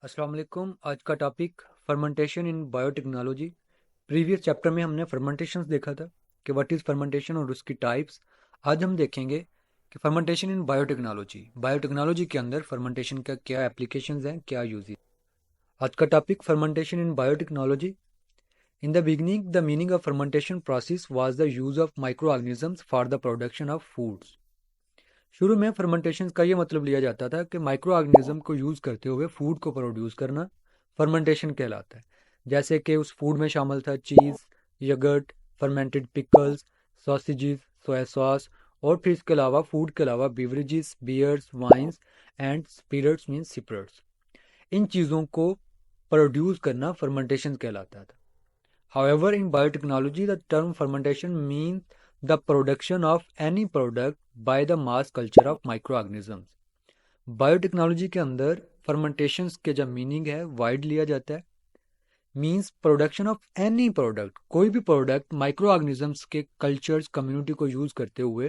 अस्सलाम वालेकुम। आज का टॉपिक फर्मेंटेशन इन बायोटेक्नोलॉजी। प्रीवियस चैप्टर में हमने फर्मेंटेशंस देखा था कि व्हाट इज़ फर्मेंटेशन और उसकी टाइप्स। आज हम देखेंगे कि फर्मेंटेशन इन बायोटेक्नोलॉजी बायोटेक्नोलॉजी के अंदर फर्मेंटेशन का क्या एप्लीकेशंस हैं, क्या यूज। आज का topic fermentation in biotechnology. In the beginning the meaning of fermentation process was the use of micro organisms for the production of foods. शुरू में फर्मेंटेशन का ये मतलब लिया जाता था कि माइक्रो ऑर्गेनिज्म को यूज़ करते हुए फूड को प्रोड्यूस करना फर्मेंटेशन कहलाता है। जैसे कि उस फूड में शामिल था cheese, yogurt, fermented pickles, sausages, soya sauce, और फिर इसके अलावा फूड के अलावा beverages, beers, wines and spirits mean सिपरेट्स। इन चीज़ों को प्रोड्यूस करना फर्मेंटेशन कहलाता था। However, in biotechnology, the term fermentation means the production of any product by the mass culture of microorganisms. Biotechnology के अंदर फर्मेंटेशन के जब मीनिंग है वाइड लिया जाता है। Means production of any product, कोई भी प्रोडक्ट माइक्रो ऑर्गेनिजम्स के कल्चर्स कम्युनिटी को यूज करते हुए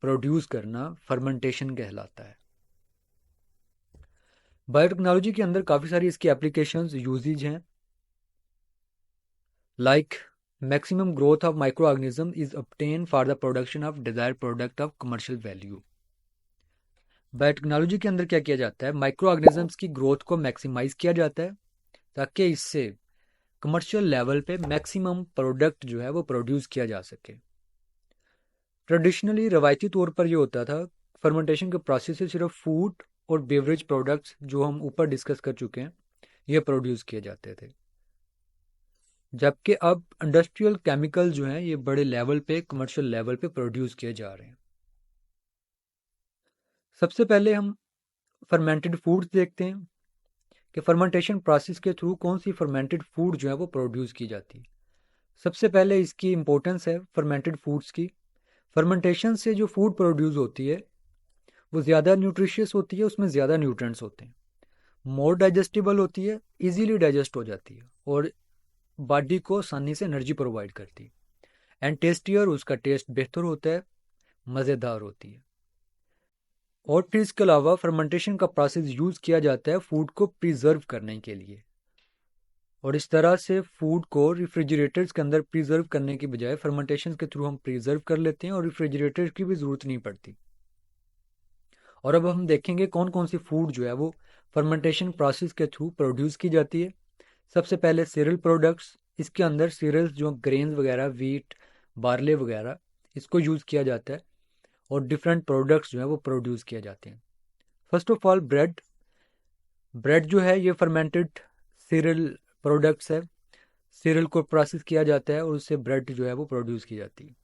प्रोड्यूस करना फर्मेंटेशन कहलाता है। बायोटेक्नोलॉजी के अंदर काफ़ी सारी इसकी एप्लीकेशंस यूजेज हैं। Like maximum growth of microorganism is obtained for the production of desired product of commercial value. Biotechnology के अंदर क्या किया जाता है, माइक्रो ऑर्गेनिजम्स की ग्रोथ को मैक्सिमाइज किया जाता है ताकि इससे कमर्शियल लेवल पे मैक्सिमम प्रोडक्ट जो है वो प्रोड्यूस किया जा सके। ट्रेडिशनली रवायती तौर पर ये होता था, फर्मेंटेशन के प्रोसेस से सिर्फ फूड और बेवरेज प्रोडक्ट्स जो हम ऊपर डिस्कस कर चुके हैं ये प्रोड्यूस किए जाते थे। जबकि अब इंडस्ट्रियल केमिकल जो हैं ये बड़े लेवल पे, कमर्शियल लेवल पे प्रोड्यूस किए जा रहे हैं। सबसे पहले हम फर्मेंटेड फूड्स देखते हैं कि फर्मेंटेशन प्रोसेस के थ्रू कौन सी फर्मेंटेड फूड जो है वो प्रोड्यूस की जाती है। सबसे पहले इसकी इंपॉर्टेंस है फर्मेंटेड फूड्स की। फर्मेंटेशन से जो फूड प्रोड्यूस होती है वो ज़्यादा न्यूट्रिशियस होती है, उसमें ज़्यादा न्यूट्रेंट्स होते हैं, मोर डाइजेस्टिबल होती है, इजीली डाइजेस्ट हो जाती है और बॉडी को आसानी से एनर्जी प्रोवाइड करती है। एंड टेस्टियर, उसका टेस्ट बेहतर होता है, मज़ेदार होती है। और फिर इसके अलावा फर्मेंटेशन का प्रोसेस यूज़ किया जाता है फूड को प्रिजर्व करने के लिए, और इस तरह से फूड को रेफ्रिजरेटर्स के अंदर प्रिजर्व करने की बजाय फर्मेंटेशन के थ्रू हम प्रिजर्व कर लेते हैं और रेफ्रिजरेटर की भी ज़रूरत नहीं पड़ती। और अब हम देखेंगे कौन कौन सी फूड जो है वो फर्मेंटेशन प्रोसेस के थ्रू प्रोड्यूस की जाती है। सबसे पहले सीरियल प्रोडक्ट्स। इसके अंदर सीरियल्स जो ग्रेन्स वगैरह, वीट, बार्ले वगैरह, इसको यूज़ किया जाता है और डिफरेंट प्रोडक्ट्स जो है वो प्रोड्यूस किए जाते हैं। First of all bread. Bread जो है ये फर्मेंटेड सीरियल प्रोडक्ट्स है। सीरियल को प्रोसेस किया जाता है और उससे ब्रेड जो है वो प्रोड्यूस की जाती है।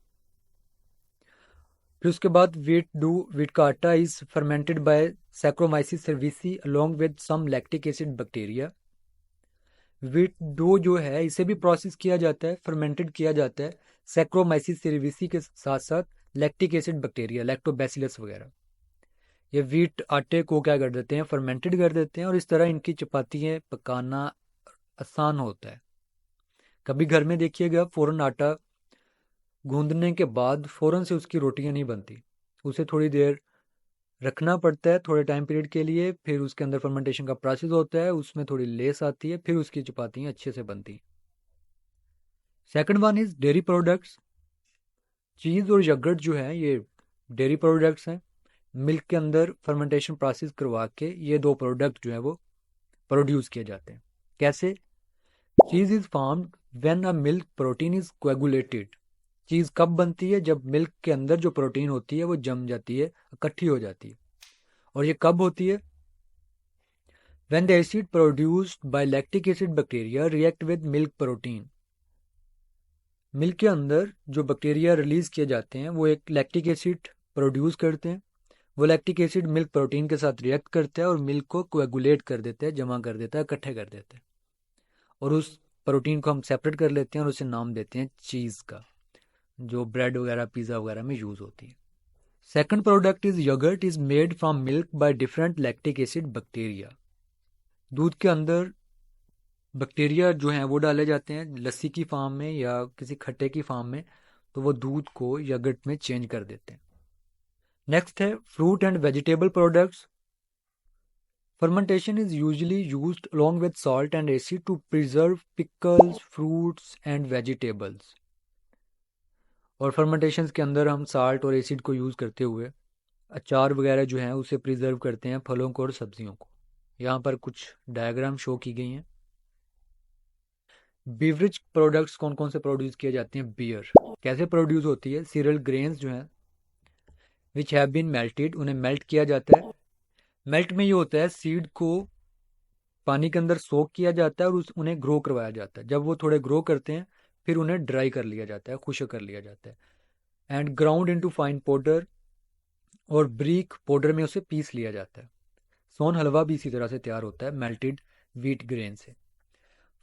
फिर उसके बाद वीट का आटा is fermented by saccharomyces cerevisiae along with some lactic acid bacteria. Wheat dough जो है इसे भी प्रोसेस किया जाता है, फर्मेंटेड किया जाता है सैक्रोमाइसिस सर्विसी के साथ साथ लैक्टिक एसिड बैक्टीरिया, लैक्टोबैसिलस वगैरह। ये वीट आटे को क्या कर देते हैं, फर्मेंटेड कर देते हैं और इस तरह इनकी चपातियाँ पकाना आसान होता है। कभी घर में देखिएगा फ़ौरन आटा गूंदने के बाद फ़ौरन से उसकी रोटियां नहीं बनती, उसे थोड़ी देर रखना पड़ता है, थोड़े टाइम पीरियड के लिए, फिर उसके अंदर फर्मेंटेशन का प्रोसेस होता है, उसमें थोड़ी लेस आती है, फिर उसकी चपातियाँ अच्छे से बनती। Second one is dairy products. Cheese और यगर्ट जो है ये डेयरी प्रोडक्ट्स हैं। मिल्क के अंदर फर्मेंटेशन प्रोसेस करवा के ये दो प्रोडक्ट जो है वो प्रोड्यूस किए जाते हैं। कैसे? Cheese is formed when a milk protein is coagulated. Cheese कब बनती है? जब मिल्क के अंदर जो प्रोटीन होती है वो जम जाती है, इकट्ठी हो जाती है। और ये कब होती है? When the acid produced by lactic acid bacteria react with milk protein. Milk के अंदर जो बैक्टीरिया रिलीज किए जाते हैं वो एक लैक्टिक एसिड प्रोड्यूस करते हैं। वो लैक्टिक एसिड मिल्क प्रोटीन के साथ रिएक्ट करता है और मिल्क को कोएगुलेट कर देता है, जमा कर देता है, इकट्ठे कर देता है, और उस प्रोटीन को हम सेपरेट कर लेते हैं और उसे नाम देते हैं चीज़ का, जो ब्रेड वगैरह, पिज़्ज़ा वगैरह में यूज़ होती है। Second product is yogurt is made from milk by different lactic acid bacteria. दूध के अंदर बैक्टीरिया जो हैं वो डाले जाते हैं लस्सी की फार्म में या किसी खट्टे की फार्म में, तो वो दूध को यगर्ट में चेंज कर देते हैं। नेक्स्ट है fruit and vegetable products. Fermentation is usually used along with salt and acid to preserve pickles, fruits and vegetables. और फर्मेंटेशन के अंदर हम साल्ट और एसिड को यूज़ करते हुए अचार वगैरह जो हैं उसे प्रिजर्व करते हैं, फलों को और सब्जियों को। यहाँ पर कुछ डायग्राम शो की गई हैं। बीवरेज प्रोडक्ट्स कौन कौन से प्रोड्यूस किए जाते हैं? बियर कैसे प्रोड्यूस होती है? सीरियल ग्रेन्स जो हैं विच हैव बीन मेल्टेड, उन्हें मेल्ट किया जाता है। मेल्ट में ये होता है सीड को पानी के अंदर सोक किया जाता है और उन्हें ग्रो करवाया जाता है। जब वो थोड़े ग्रो करते हैं फिर उन्हें ड्राई कर लिया जाता है, खुश्क कर लिया जाता है and ground into fine powder, और ब्रीक पाउडर में उसे पीस लिया जाता है। सोन हलवा भी इसी तरह से तैयार होता है मेल्टेड व्हीट ग्रेन से।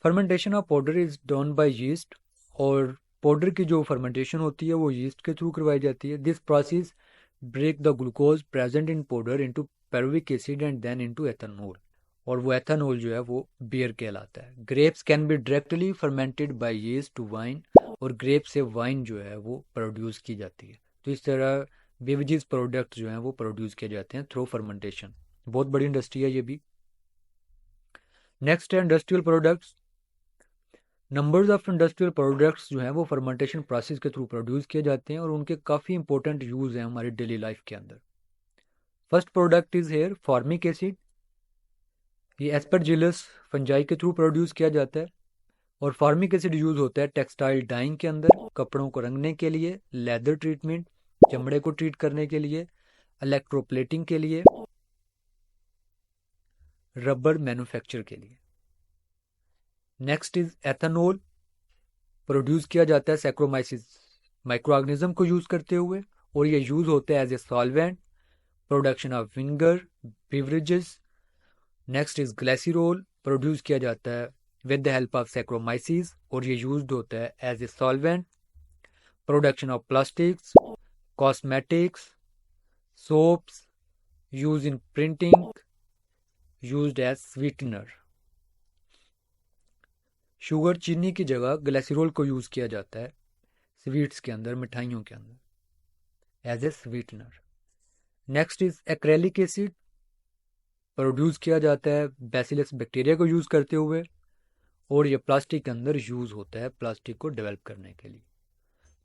Fermentation of powder is done by yeast, और पाउडर की जो फर्मेंटेशन होती है वो यीस्ट के थ्रू करवाई जाती है। This process break the glucose present in powder into pyruvic acid and then into ethanol, और वो एथेनॉल जो है वो बियर कहलाता है। Grapes can be directly fermented by yeast to wine, और ग्रेप से वाइन जो है वो प्रोड्यूस की जाती है। तो इस तरह बेवरेजेस प्रोडक्ट जो हैं वो प्रोड्यूस किए जाते हैं थ्रू फर्मेंटेशन। बहुत बड़ी इंडस्ट्री है ये भी। नेक्स्ट है industrial products. Numbers of industrial products जो हैं वो फर्मेंटेशन प्रोसेस के थ्रू प्रोड्यूस किए जाते हैं और उनके काफ़ी इंपॉर्टेंट यूज़ हैं हमारी डेली लाइफ के अंदर। First product is here formic acid. ये एस्परजिलस फंजाई के थ्रू प्रोड्यूस किया जाता है, और फॉर्मिक एसिड यूज़ होता है टेक्सटाइल डाइंग के अंदर, कपड़ों को रंगने के लिए, लेदर ट्रीटमेंट, चमड़े को ट्रीट करने के लिए, इलेक्ट्रोप्लेटिंग के लिए, रबर मैन्युफैक्चर के लिए। Next is ethanol. प्रोड्यूस किया जाता है सैक्रोमाइसिस माइक्रो ऑर्गेनिज्म को यूज़ करते हुए, और ये यूज़ होता है as a solvent, production of vinegar, beverages. Next is glycerol. Produce किया जाता है with the help of saccharomyces, और ये यूज्ड होता है as a solvent, production of plastics, cosmetics, soaps, use in printing, used as sweetener. Sugar चीनी की जगह ग्लिसरॉल को यूज़ किया जाता है स्वीट्स के अंदर, मिठाइयों के अंदर as a sweetener. Next is acrylic acid. Produce किया जाता है बैसिलस बैक्टीरिया को यूज़ करते हुए, और ये प्लास्टिक के अंदर यूज़ होता है प्लास्टिक को डेवलप करने के लिए।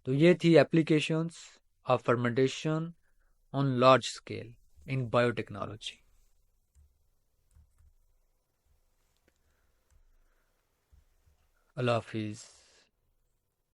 तो ये थी applications of fermentation on large scale in biotechnology. अल्लाह हाफिज़।